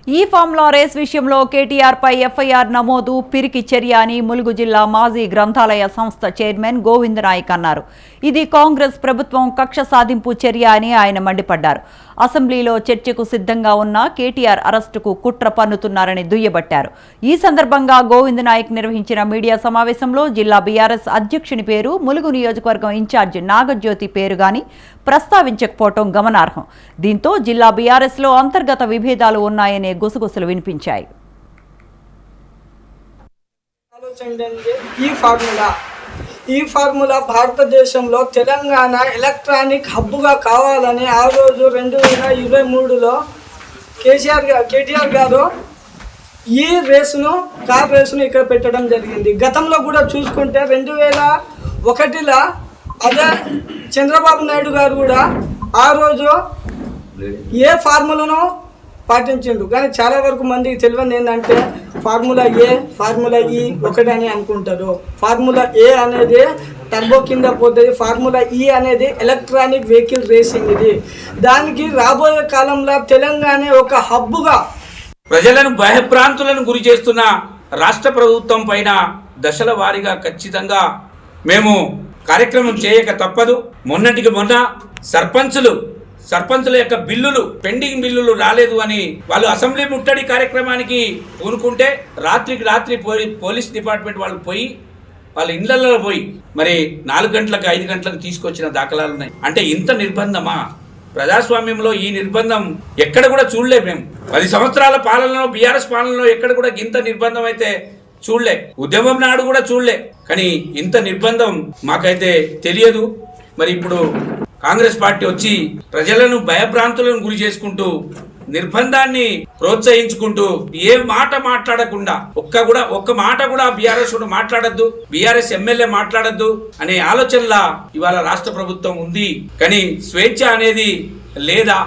ఈ formula race విషయంలో కేటీఆర్ పై FIR నమోదు పిరికి చర్య అని ములుగు జిల్లా మాజీ గ్రంథాలయ సంస్థ చైర్మన్ గోవింద్ నాయక్ అన్నారు. ఇది కాంగ్రెస్ ప్రభుత్వం కక్ష సాధింపు చర్య అని ఆయన మండిపడ్డారు. అసెంబ్లీలో చర్చకు సిద్ధంగా ఉన్న కేటీఆర్ అరెస్టుకు కుట్ర పన్నుతున్నారని దుయ్యబట్టారు. ఈ సందర్భంగా గోవింద్ నాయక్ నిర్వహించిన మీడియా సమావేశంలో జిల్లా బీఆర్ఎస్ అధ్యక్షుని పేరు, ములుగు నియోజకవర్గం ఇన్ఛార్జ్ నాగజ్యోతి పేరు గాని ప్రస్తావించకపోవటం గమనార్హం. దీంతో జిల్లా బీఆర్ఎస్లో అంతర్గత విభేదాలు ఉన్నాయనే గుసగుసలు వినిపించాయి. ఈ ఫార్ములా భారతదేశంలో తెలంగాణ ఎలక్ట్రానిక్ హబ్గా కావాలని ఆ రోజు 2023లో కేటీఆర్ గారు ఈ కార్ రేసును ఇక్కడ పెట్టడం జరిగింది. గతంలో కూడా చూసుకుంటే 2001లో అదే చంద్రబాబు నాయుడు గారు కూడా ఆ రోజు ఏ ఫార్ములాను పాటించిండు. కానీ చాలా వరకు మందికి తెలియదు ఏంటంటే ఫార్ములా ఏ, ఫార్ములా ఈ ఒకటని అనుకుంటారు. ఫార్ములా ఏ అనేది టర్బో కింద పోతుంది, ఫార్ములా ఈ అనేది ఎలక్ట్రానిక్ వెహికల్ రేసింగ్. ఇది దానికి రాబోయే కాలంలో తెలంగాణ ఒక హబ్బుగా ప్రజలను భయభ్రాంతులను గురి చేస్తున్న రాష్ట్ర ప్రభుత్వం పైన దశల వారీగా ఖచ్చితంగా మేము కార్యక్రమం చేయక తప్పదు. మొన్నటికి మొన్న సర్పంచుల యొక్క పెండింగ్ బిల్లులు రాలేదు అని వాళ్ళు అసెంబ్లీ ముట్టడి కార్యక్రమానికి పూనుకుంటే రాత్రికి రాత్రి పోలీస్ డిపార్ట్మెంట్ వాళ్ళు పోయి వాళ్ళ ఇళ్లలో పోయి మరి 4 గంటలకు 5 గంటలకు తీసుకొచ్చిన దాఖలాలు ఉన్నాయి. అంటే ఇంత నిర్బంధమా? ప్రజాస్వామ్యంలో ఈ నిర్బంధం ఎక్కడ కూడా చూడలేదు. మేము 10 సంవత్సరాల పాలనలో బీఆర్ఎస్ పాలనలో ఎక్కడ కూడా ఇంత నిర్బంధం అయితే చూడలే. ఉద్యమం నాడు కూడా చూడలే. కానీ ఇంత నిర్బంధం మాకైతే తెలియదు. మరి ఇప్పుడు కాంగ్రెస్ పార్టీ వచ్చి ప్రజలను భయభ్రాంతులను గురి చేసుకుంటూ నిర్బంధాన్ని ప్రోత్సహించుకుంటూ ఏ మాట మాట్లాడకుండా ఒక్క మాట కూడా బీఆర్ఎస్ మాట్లాడద్దు, బీఆర్ఎస్ ఎమ్మెల్యే మాట్లాడద్దు అనే ఆలోచనలా ఇవాళ రాష్ట్ర ప్రభుత్వం ఉంది. కానీ స్వేచ్ఛ అనేది లేదా?